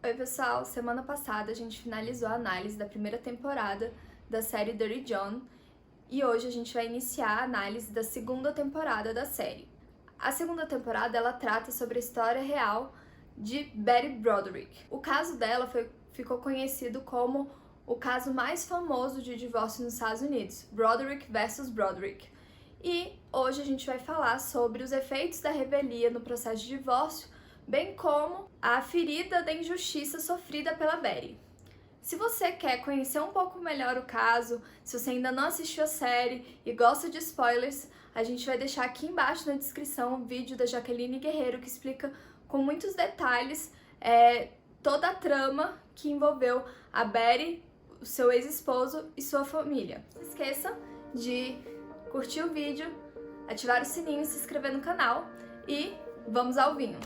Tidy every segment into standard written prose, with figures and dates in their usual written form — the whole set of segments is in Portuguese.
Oi pessoal, semana passada a gente finalizou a análise da primeira temporada da série Dirty John e hoje a gente vai iniciar a análise da segunda temporada da série. A segunda temporada ela trata sobre a história real de Betty Broderick. O caso dela ficou conhecido como o caso mais famoso de divórcio nos Estados Unidos, Broderick versus Broderick. E hoje a gente vai falar sobre os efeitos da revelia no processo de divórcio, bem como a ferida da injustiça sofrida pela Betty. Se você quer conhecer um pouco melhor o caso, se você ainda não assistiu a série e gosta de spoilers, a gente vai deixar aqui embaixo na descrição o vídeo da Jaqueline Guerreiro que explica com muitos detalhes toda a trama que envolveu a Betty, o seu ex-esposo e sua família. Não se esqueça de curtir o vídeo, ativar o sininho e se inscrever no canal e vamos ao vinho!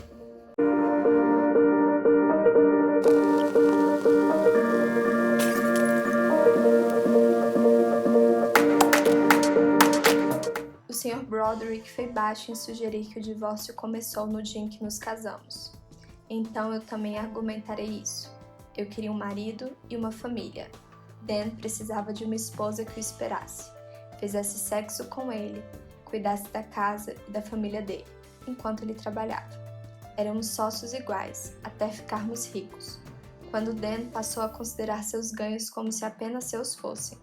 O Sr. Broderick foi baixo em sugerir que o divórcio começou no dia em que nos casamos. Então eu também argumentarei isso. Eu queria um marido e uma família. Dan precisava de uma esposa que o esperasse, fizesse sexo com ele, cuidasse da casa e da família dele, enquanto ele trabalhava. Éramos sócios iguais, até ficarmos ricos, quando Dan passou a considerar seus ganhos como se apenas seus fossem.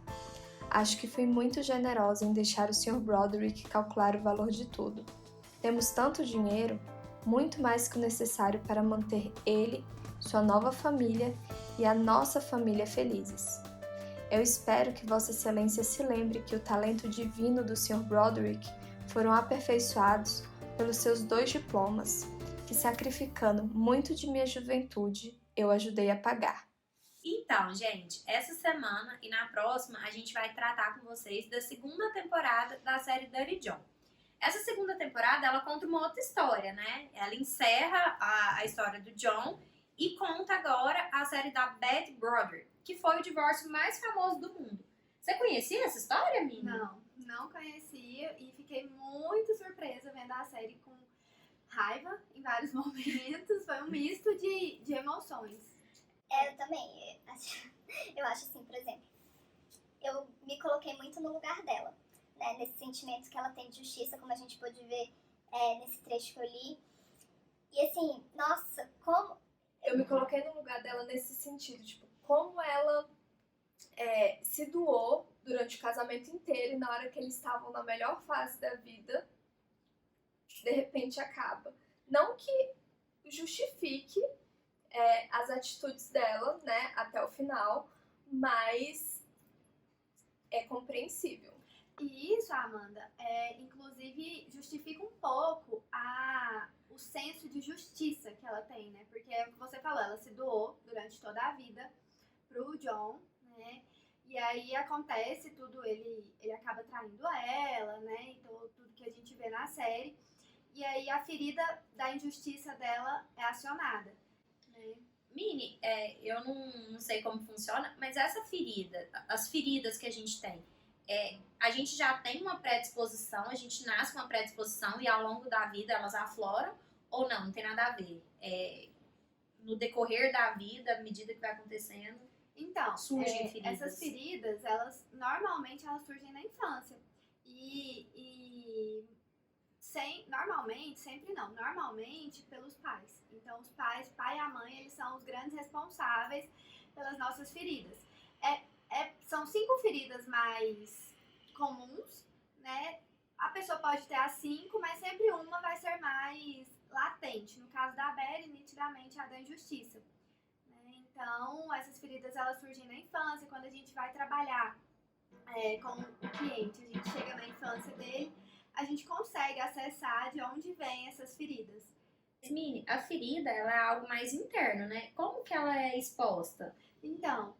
Acho que fui muito generosa em deixar o Sr. Broderick calcular o valor de tudo. Temos tanto dinheiro, muito mais que o necessário para manter ele, sua nova família e a nossa família felizes. Eu espero que Vossa Excelência se lembre que o talento divino do Sr. Broderick foram aperfeiçoados pelos seus 2 diplomas, que sacrificando muito de minha juventude, eu ajudei a pagar. Então, gente, essa semana e na próxima a gente vai tratar com vocês da segunda temporada da série Dirty John. Essa segunda temporada, ela conta uma outra história, né? Ela encerra a história do John e conta agora a série da Betty Broderick, que foi o divórcio mais famoso do mundo. Você conhecia essa história, Mina? Não conhecia e fiquei muito surpresa vendo a série com raiva em vários momentos. Foi um misto de emoções. Eu também. Eu acho assim, por exemplo, eu me coloquei muito no lugar dela, né? Nesse sentimento que ela tem de justiça, como a gente pôde ver nesse trecho que eu li. E assim, nossa, como... Eu me coloquei no lugar dela nesse sentido, tipo, como ela se doou durante o casamento inteiro e na hora que eles estavam na melhor fase da vida, de repente acaba. Não que justifique as atitudes dela, né, até o final, mas é compreensível. E isso, Amanda, inclusive justifica um pouco o senso de justiça que ela tem, né? Porque é o que você falou, ela se doou durante toda a vida pro John, né? E aí acontece tudo, ele acaba traindo ela, né? Então, tudo que a gente vê na série. E aí a ferida da injustiça dela é acionada, né? Mini, eu não sei como funciona, mas essa ferida, as feridas que a gente tem, a gente já tem uma predisposição, a gente nasce com uma predisposição e ao longo da vida elas afloram ou não? Não tem nada a ver. No decorrer da vida, à medida que vai acontecendo, então, surgem feridas. Essas feridas, normalmente elas surgem na infância. Normalmente pelos pais. Então, os pais, pai e a mãe, eles são os grandes responsáveis pelas nossas feridas. São 5 feridas mais comuns, né? A pessoa pode ter as 5, mas sempre uma vai ser mais latente. No caso da Betty, nitidamente a da injustiça. Né? Então, essas feridas elas surgem na infância, quando a gente vai trabalhar com o cliente, a gente chega na infância dele, a gente consegue acessar de onde vêm essas feridas. Mini, a ferida ela é algo mais interno, né? Como que ela é exposta? Então,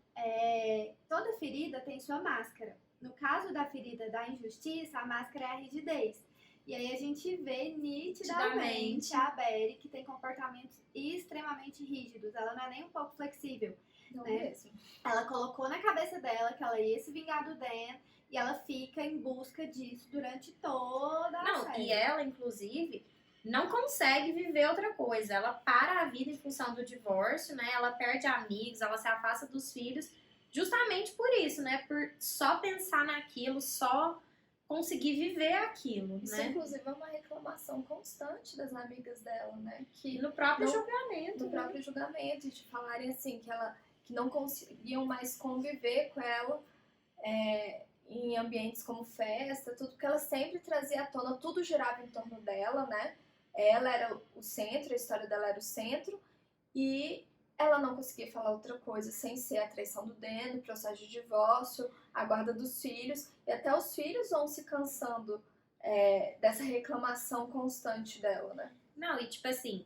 toda ferida tem sua máscara. No caso da ferida da injustiça, a máscara é a rigidez. E aí a gente vê nitidamente a Betty que tem comportamentos extremamente rígidos. Ela não é nem um pouco flexível. Não né? mesmo. Ela colocou na cabeça dela que ela ia se vingar do Dan e ela fica em busca disso durante toda a série. E ela, inclusive, não consegue viver outra coisa. Ela para a vida em função do divórcio, né? Ela perde amigos, ela se afasta dos filhos, justamente por isso, né? Por só pensar naquilo, só conseguir viver aquilo, Isso, né? inclusive, é uma reclamação constante das amigas dela, né? Que No próprio não- julgamento. no próprio julgamento, de falarem assim, que não conseguiam mais conviver com ela em ambientes como festa, tudo, porque ela sempre trazia à tona, tudo girava em torno dela, né? Ela era o centro, a história dela era o centro, e ela não conseguia falar outra coisa sem ser a traição do Dan, o processo de divórcio, a guarda dos filhos, e até os filhos vão se cansando dessa reclamação constante dela, né? Não, e tipo assim,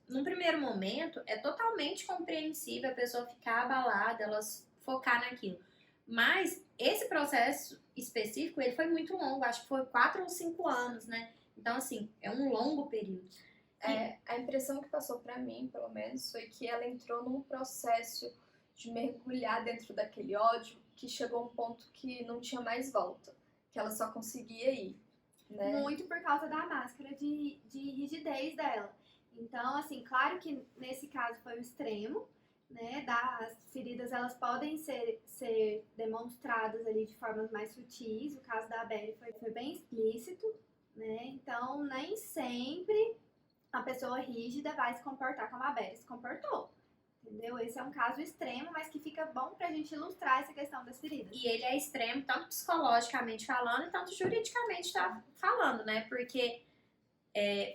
num primeiro momento é totalmente compreensível a pessoa ficar abalada, ela focar naquilo. Mas esse processo específico, ele foi muito longo, acho que foi 4 ou 5 anos, né? Então, assim, é um longo período. A impressão que passou pra mim, pelo menos, foi que ela entrou num processo de mergulhar dentro daquele ódio que chegou a um ponto que não tinha mais volta, que ela só conseguia ir, né? Muito por causa da máscara de rigidez dela. Então, assim, claro que nesse caso foi o extremo, né? Das feridas, elas podem ser demonstradas ali de formas mais sutis. O caso da Abby foi bem explícito, né? Então, nem sempre a pessoa rígida vai se comportar como a Abby se comportou. Entendeu? Esse é um caso extremo, mas que fica bom pra gente ilustrar essa questão das feridas. E ele é extremo, tanto psicologicamente falando, tanto juridicamente falando, né? Porque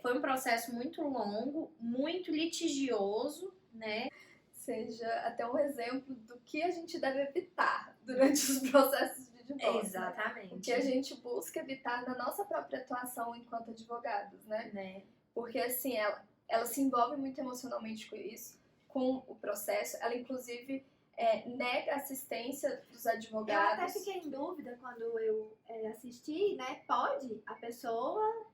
foi um processo muito longo, muito litigioso, né? Seja até um exemplo do que a gente deve evitar durante os processos de divórcio. Exatamente. O que a gente busca evitar na nossa própria atuação enquanto advogados, né? Porque, assim, ela se envolve muito emocionalmente com isso, com o processo. Ela, inclusive, nega a assistência dos Eu até advogados. fiquei em dúvida quando eu assisti, né? Pode a pessoa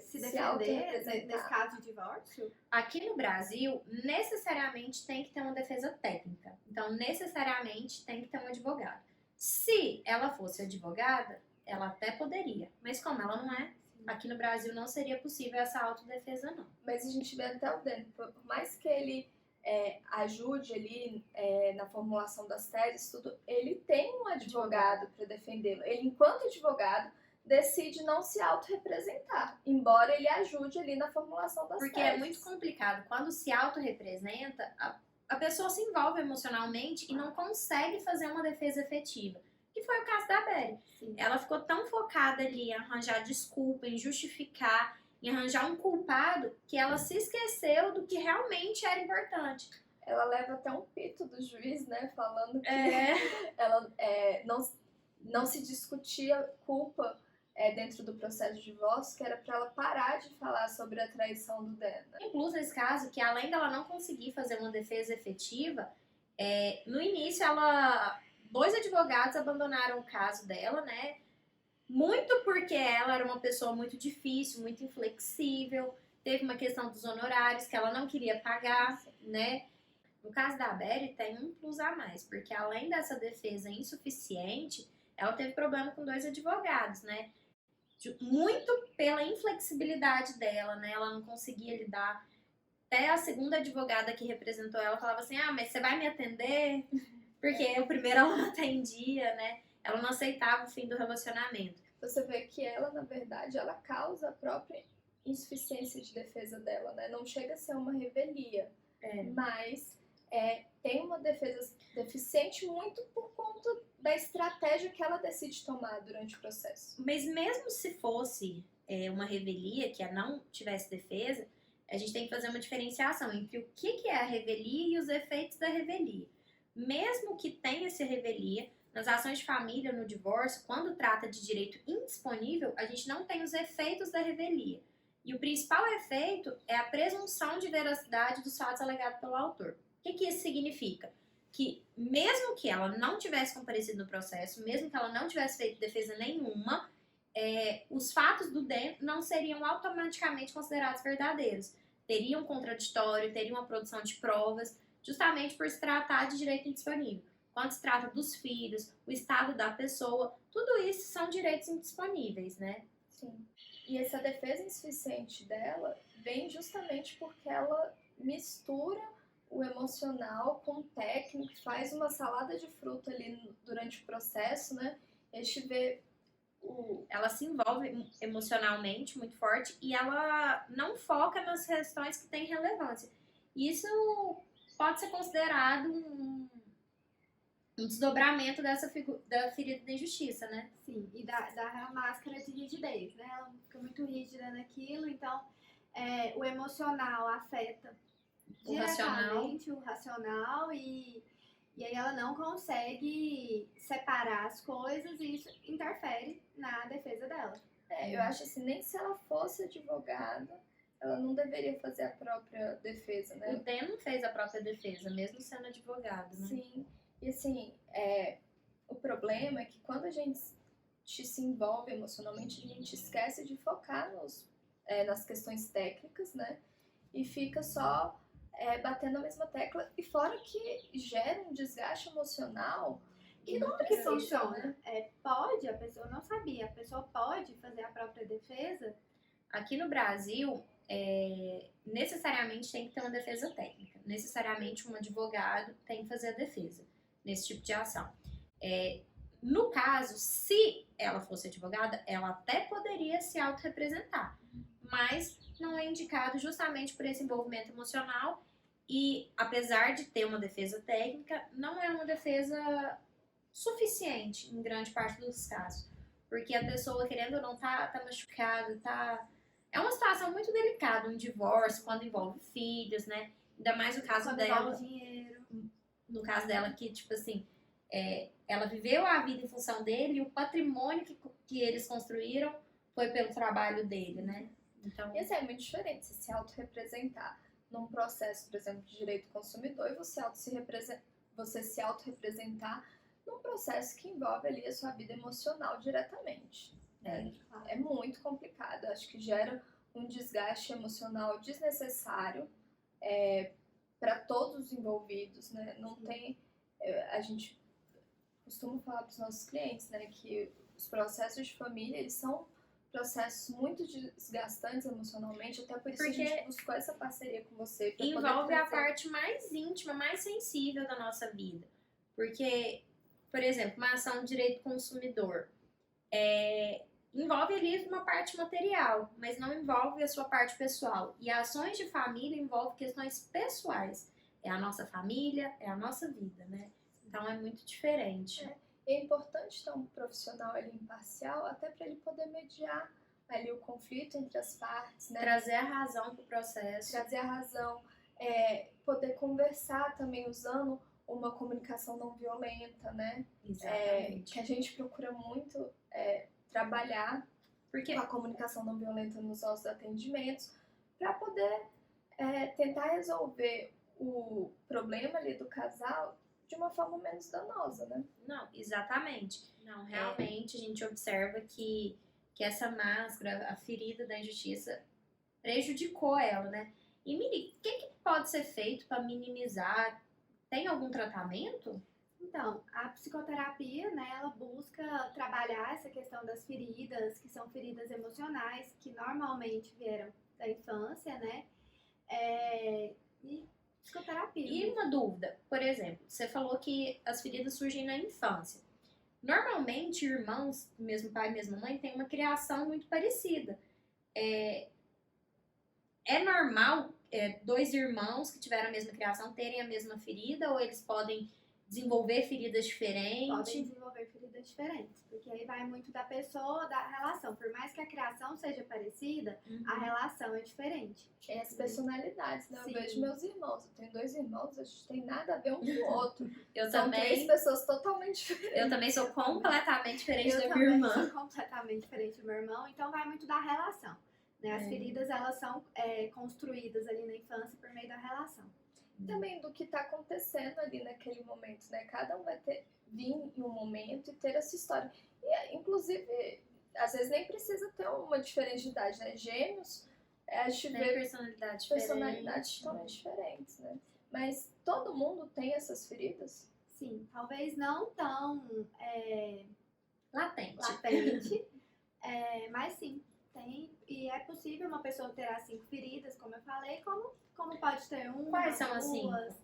se defender autorrepresentar. nesse caso de divórcio? Aqui no Brasil, necessariamente tem que ter uma defesa técnica. Então, necessariamente tem que ter um advogado. Se ela fosse advogada, ela até poderia. Mas como ela não é, aqui no Brasil não seria possível essa autodefesa, não. Mas a gente vê até o Dan, por mais que ele ajude ali na formulação das teses, tudo, ele tem um advogado para defendê-lo. Ele, enquanto advogado, decide não se autorrepresentar, embora ele ajude ali na formulação das Porque teses. é muito complicado. Quando se autorrepresenta, a pessoa se envolve emocionalmente e não consegue fazer uma defesa efetiva. Que foi o caso da Abby. Ela ficou tão focada ali em arranjar desculpa, em justificar, em arranjar um culpado, que ela se esqueceu do que realmente era importante. Ela leva até um pito do juiz, né, falando que É. ela não se discutia culpa dentro do processo de divórcio, que era para ela parar de falar sobre a traição do Dan. Incluso nesse caso, que além dela não conseguir fazer uma defesa efetiva, no início dois advogados abandonaram o caso dela, né? Muito porque ela era uma pessoa muito difícil, muito inflexível, teve uma questão dos honorários que ela não queria pagar, né? No caso da Abby, tem um plus a mais, porque além dessa defesa insuficiente, ela teve problema com 2 advogados, né? Muito pela inflexibilidade dela, né? Ela não conseguia lidar. Até a segunda advogada que representou ela falava assim, mas você vai me atender? Porque o primeiro ela não atendia, né? Ela não aceitava o fim do relacionamento. Você vê que ela, na verdade, ela causa a própria insuficiência de defesa dela, né? Não chega a ser uma revelia, mas tem uma defesa deficiente muito por conta da estratégia que ela decide tomar durante o processo. Mas mesmo se fosse uma revelia, que não tivesse defesa, a gente tem que fazer uma diferenciação entre o que é a revelia e os efeitos da revelia. Mesmo que tenha essa revelia, nas ações de família, no divórcio, quando trata de direito indisponível, a gente não tem os efeitos da revelia. E o principal efeito é a presunção de veracidade dos fatos alegados pelo autor. O que isso significa? Que mesmo que ela não tivesse comparecido no processo, mesmo que ela não tivesse feito defesa nenhuma, os fatos do Dan não seriam automaticamente considerados verdadeiros. Teriam contraditório, teriam uma produção de provas, justamente por se tratar de direito indisponível. Quando se trata dos filhos, o estado da pessoa, tudo isso são direitos indisponíveis, né? Sim. E essa defesa insuficiente dela vem justamente porque ela mistura o emocional com o técnico, faz uma salada de fruta ali durante o processo, né? A gente vê Ela se envolve emocionalmente muito forte e ela não foca nas questões que têm relevância. Isso pode ser considerado um desdobramento da ferida da injustiça, né? Sim, e dá a máscara de rigidez, né? Ela fica muito rígida naquilo, então o emocional afeta O racional. diretamente o racional e aí ela não consegue separar as coisas e isso interfere na defesa dela. eu acho assim, nem se ela fosse advogada, ela não deveria fazer a própria defesa, né? O Dan não fez a própria defesa, mesmo sendo advogado, né? Sim, e assim, o problema é que quando a gente se envolve emocionalmente, a gente esquece de focar nas questões técnicas, né? E fica só batendo a mesma tecla, e fora que gera um desgaste emocional que não Que precisa, funciona. né? Pode, a pessoa não sabia, a pessoa pode fazer a própria defesa. Aqui no Brasil, necessariamente tem que ter uma defesa técnica. Necessariamente um advogado tem que fazer a defesa nesse tipo de ação. No caso, se ela fosse advogada, ela até poderia se autorrepresentar, mas não é indicado justamente por esse envolvimento emocional e, apesar de ter uma defesa técnica, não é uma defesa suficiente em grande parte dos casos. Porque a pessoa, querendo ou não, tá machucada, É uma situação muito delicada, um divórcio, quando envolve filhos, né? Ainda mais no caso Quando dela. envolve dinheiro. No caso dela, que, tipo assim, ela viveu a vida em função dele e o patrimônio que eles construíram foi pelo trabalho dele, né? Então, E assim, é muito diferente você se autorrepresentar num processo, por exemplo, de direito do consumidor, e você se autorrepresentar num processo que envolve ali a sua vida emocional diretamente. É muito complicado, acho que gera um desgaste emocional desnecessário para todos os envolvidos, né? Não tem, a gente costuma falar para os nossos clientes, né, que os processos de família, eles são processos muito desgastantes emocionalmente, até por isso Porque a gente buscou essa parceria com você. Pra envolve poder a trazer. parte mais íntima, mais sensível da nossa vida. Porque, por exemplo, uma ação de direito do consumidor envolve ali uma parte material, mas não envolve a sua parte pessoal. E ações de família envolvem questões pessoais. É a nossa família, é a nossa vida, né? Então é muito diferente. É importante ter um profissional ali imparcial, até para ele poder mediar ali o conflito entre as partes, né? Trazer a razão para o processo. Trazer a razão, poder conversar também usando uma comunicação não violenta, né? Exatamente. Que a gente procura muito trabalhar Porque com a comunicação não violenta nos nossos atendimentos para poder tentar resolver o problema ali do casal de uma forma menos danosa, né? Não, exatamente. Não, realmente a gente observa que essa máscara, a ferida da injustiça, prejudicou ela, né? E Miri, o que pode ser feito para minimizar? Tem algum tratamento? Então, a psicoterapia, né, ela busca trabalhar essa questão das feridas, que são feridas emocionais, que normalmente vieram da infância, né? E psicoterapia. E uma dúvida, por exemplo, você falou que as feridas surgem na infância. Normalmente, irmãos, mesmo pai e mesma mãe, têm uma criação muito parecida. É normal dois irmãos que tiveram a mesma criação terem a mesma ferida, ou eles podem desenvolver feridas diferentes? Podem desenvolver feridas diferentes, porque aí vai muito da pessoa, da relação. Por mais que a criação seja parecida, a relação é diferente. Tem as personalidades, né? Sim. Eu vejo meus irmãos, eu tenho 2 irmãos, a gente tem nada a ver um com o outro. Eu São 3 também, pessoas totalmente diferentes. eu também sou completamente diferente Eu da minha também irmã. sou completamente diferente do meu irmão, então vai muito da relação. Né? As feridas, elas são construídas ali na infância por meio da relação. Também do que está acontecendo ali naquele momento, né? Cada um vai vir em um momento e ter essa história. E, inclusive, às vezes nem precisa ter uma diferença de idade, né? Gêmeos, a gente Tem vê personalidades personalidades totalmente diferentes, né? Mas todo mundo tem essas feridas? Sim, talvez não tão latente. latente, Mas sim, tem. E é possível uma pessoa ter as 5 feridas, como eu falei, como pode ter uma, Quais são as 5? duas.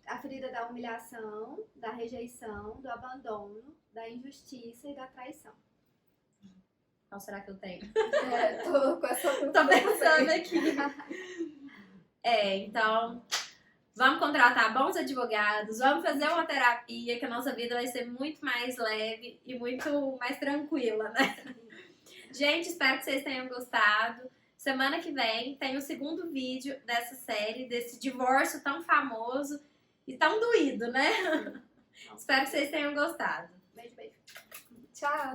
A ferida da humilhação, da rejeição, do abandono, da injustiça e da traição. Qual será que eu tenho? Tô com essa Tô pensando aqui. Então, vamos contratar bons advogados, vamos fazer uma terapia, que a nossa vida vai ser muito mais leve e muito mais tranquila, né? Gente, espero que vocês tenham gostado. Semana que vem tem o segundo vídeo dessa série, desse divórcio tão famoso e tão doído, né? Espero que vocês tenham gostado. Beijo, beijo. Tchau!